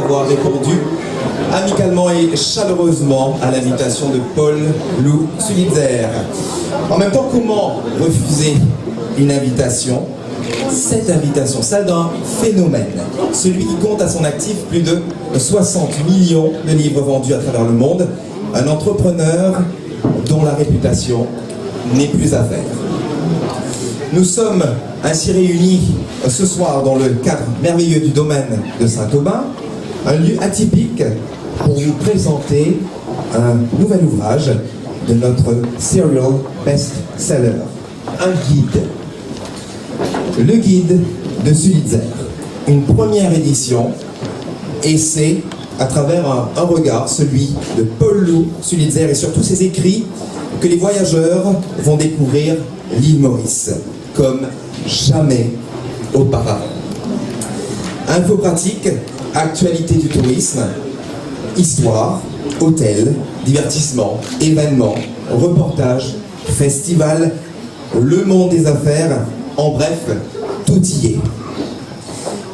d'avoir répondu amicalement et chaleureusement à l'invitation de Paul Lou Sulitzer. En même temps, comment refuser une invitation? Cette invitation, celle d'un phénomène, celui qui compte à son actif plus de 60 millions de livres vendus à travers le monde, un entrepreneur dont la réputation n'est plus à faire. Nous sommes ainsi réunis ce soir dans le cadre merveilleux du domaine de Saint-Aubin, un lieu atypique pour vous présenter un nouvel ouvrage de notre serial best-seller, un guide. Le guide de Sulitzer, une première édition, et c'est à travers un regard, celui de Paul Lou Sulitzer et surtout ses écrits, que les voyageurs vont découvrir l'île Maurice, comme jamais auparavant. Infos pratiques, actualité du tourisme, histoire, hôtels, divertissement, événements, reportages, festivals, le monde des affaires, en bref, tout y est.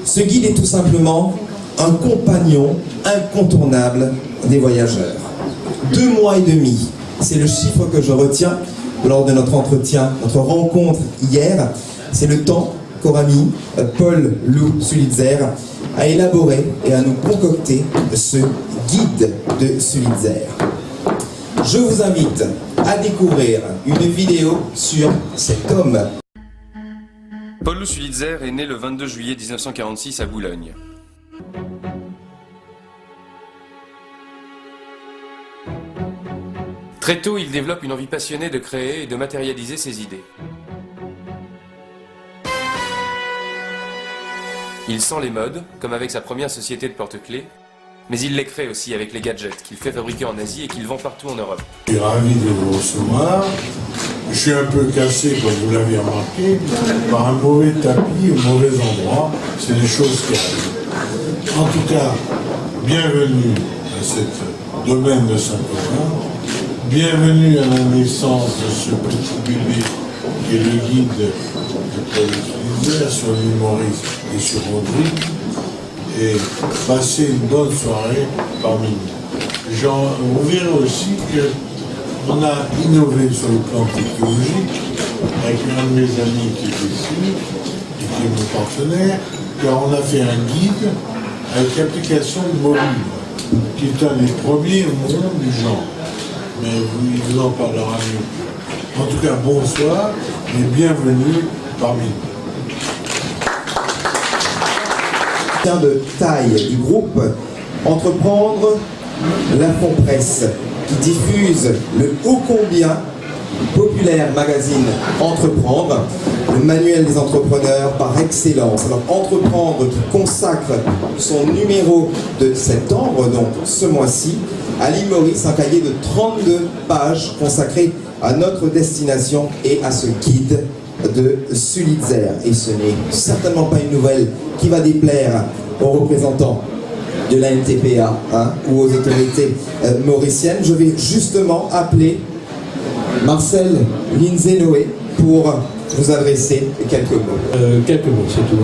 Ce guide est tout simplement un compagnon incontournable des voyageurs. 2 mois et demi, c'est le chiffre que je retiens lors de notre entretien, notre rencontre hier. C'est le temps qu'aura mis Paul Lou Sulitzer à élaborer et à nous concocter ce guide de Sulitzer. Je vous invite à découvrir une vidéo sur cet homme. Paul Lou Sulitzer est né le 22 juillet 1946 à Boulogne. Très tôt, il développe une envie passionnée de créer et de matérialiser ses idées. Il sent les modes, comme avec sa première société de porte-clés, mais il les crée aussi avec les gadgets qu'il fait fabriquer en Asie et qu'il vend partout en Europe. Je suis ravi de vous recevoir. Je suis un peu cassé, comme vous l'avez remarqué, par un mauvais tapis au mauvais endroit. C'est des choses qui arrivent. En tout cas, bienvenue à ce domaine de Saint-Aubin. Bienvenue à la naissance de ce petit bébé qui est le guide de Paul Sulitzer sur l'île Maurice et sur Rodrigue. Et passez une bonne soirée parmi nous. Vous verrez aussi qu'on a innové sur le plan technologique avec un de mes amis qui est ici et qui est mon partenaire, car on a fait un guide avec l'application mobile, qui est un des premiers au monde du genre. Mais il vous en parlera mieux. En tout cas, bonsoir et bienvenue parmi nous. De taille du groupe Entreprendre, l'Info-Presse, qui diffuse le ô combien populaire magazine Entreprendre, le manuel des entrepreneurs par excellence. Alors Entreprendre qui consacre son numéro de septembre, donc ce mois-ci, à l'île Maurice, un cahier de 32 pages consacré à notre destination et à ce guide de Sulitzer. Et ce n'est certainement pas une nouvelle qui va déplaire aux représentants de la NTPA ou aux autorités mauriciennes. Je vais justement appeler Marcel Lindsay-Noé pour vous adresser quelques mots. Quelques mots, c'est tout.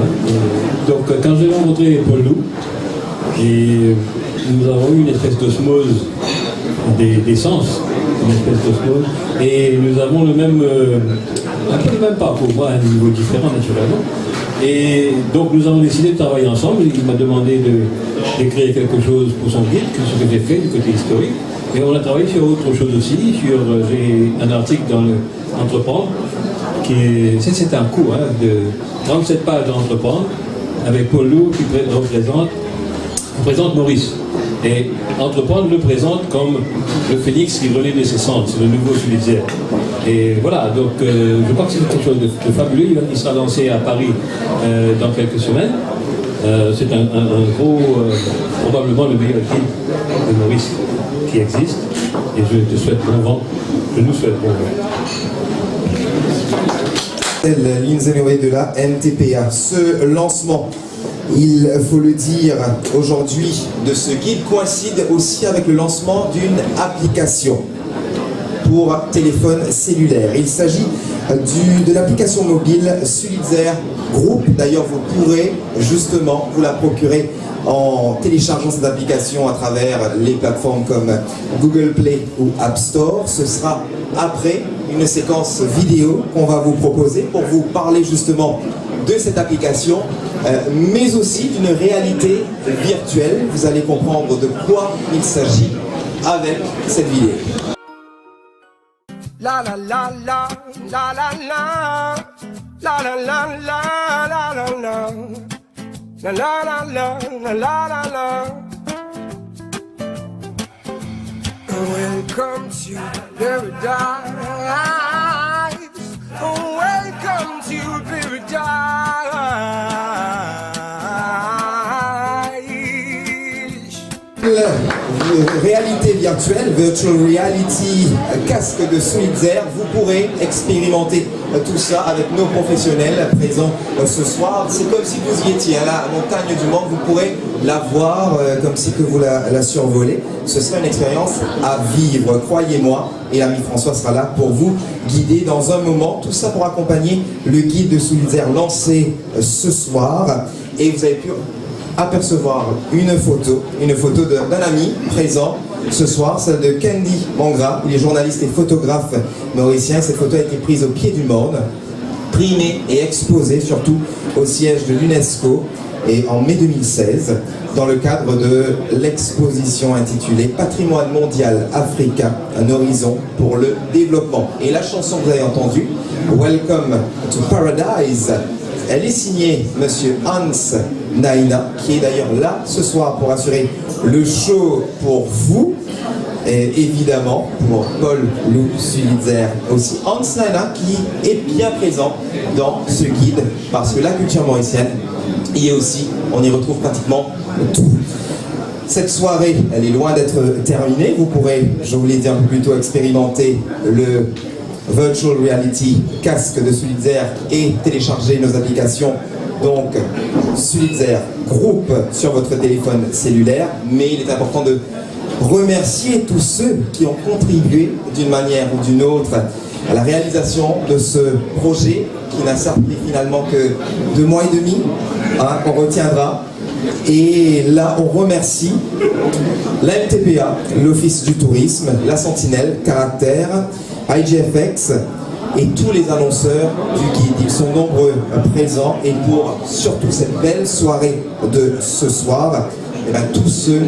Donc quand j'ai rencontré Paul Lou, et nous avons eu une espèce d'osmose des sens, une espèce d'osmose, et nous avons le même, un peu le même parcours, moi, à un niveau différent naturellement. Et donc nous avons décidé de travailler ensemble. Il m'a demandé d'écrire quelque chose pour son guide, ce que j'ai fait du côté historique. Et on a travaillé sur autre chose aussi. J'ai un article dans le Entreprendre, qui est, c'est un cours de 37 pages d'Entreprendre, avec Paul Lou qui présente Maurice. Et Entreprendre le présente comme le phénix qui renaît de ses cendres, c'est le nouveau Sulitzer. Et voilà, donc je crois que c'est quelque chose de fabuleux. Il sera lancé à Paris dans quelques semaines. C'est un gros, probablement le meilleur guide de Maurice qui existe. Et je te souhaite bon vent. Je nous souhaite bon vent. Lindsay-Noé de la NTPA. Ce lancement, il faut le dire aujourd'hui, de ce guide coïncide aussi avec le lancement d'une application. pour téléphone cellulaire. Il s'agit de l'application mobile Sulitzer Group. D'ailleurs, vous pourrez justement vous la procurer en téléchargeant cette application à travers les plateformes comme Google Play ou App Store. Ce sera après une séquence vidéo qu'on va vous proposer pour vous parler justement de cette application, mais aussi d'une réalité virtuelle. Vous allez comprendre de quoi il s'agit avec cette vidéo. La la la la la la la la la la la la la la. La la la la la la la la. Welcome to paradise. Welcome to paradise. Réalité virtuelle, virtual reality, casque de Sulitzer, vous pourrez expérimenter tout ça avec nos professionnels présents ce soir. C'est comme si vous y étiez à la montagne du monde, vous pourrez la voir comme si que vous la survolez. Ce sera une expérience à vivre, croyez-moi, et l'ami François sera là pour vous guider dans un moment. Tout ça pour accompagner le guide de Sulitzer lancé ce soir. Et vous avez pu apercevoir une photo d'un ami présent ce soir, celle de Candy Mangra. Il est journaliste et photographe mauricien. Cette photo a été prise au pied du monde, primée et exposée surtout au siège de l'UNESCO et en mai 2016 dans le cadre de l'exposition intitulée Patrimoine mondial africain, un horizon pour le développement. Et la chanson que vous avez entendue, Welcome to Paradise, elle est signée Monsieur Hans Naina, qui est d'ailleurs là ce soir pour assurer le show pour vous, et évidemment pour Paul Lou Sulitzer aussi. Hans Naina qui est bien présent dans ce guide, parce que la culture mauricienne y est aussi, on y retrouve pratiquement tout. Cette soirée, elle est loin d'être terminée. Vous pourrez, je vous l'ai dit un peu plus tôt, expérimenter le Virtual Reality casque de Sulitzer et télécharger nos applications, donc Sulitzer Group sur votre téléphone cellulaire. Mais il est important de remercier tous ceux qui ont contribué d'une manière ou d'une autre à la réalisation de ce projet qui n'a servi finalement que 2 mois et demi, on retiendra. Et là, on remercie la MTPA, l'Office du Tourisme, la Sentinelle, Caractère, IGFX et tous les annonceurs du guide. Ils sont nombreux présents, et pour surtout cette belle soirée de ce soir, et bien, tous ceux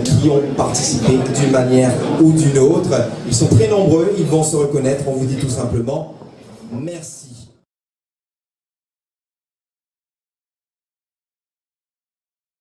qui ont participé d'une manière ou d'une autre, ils sont très nombreux, ils vont se reconnaître. On vous dit tout simplement merci.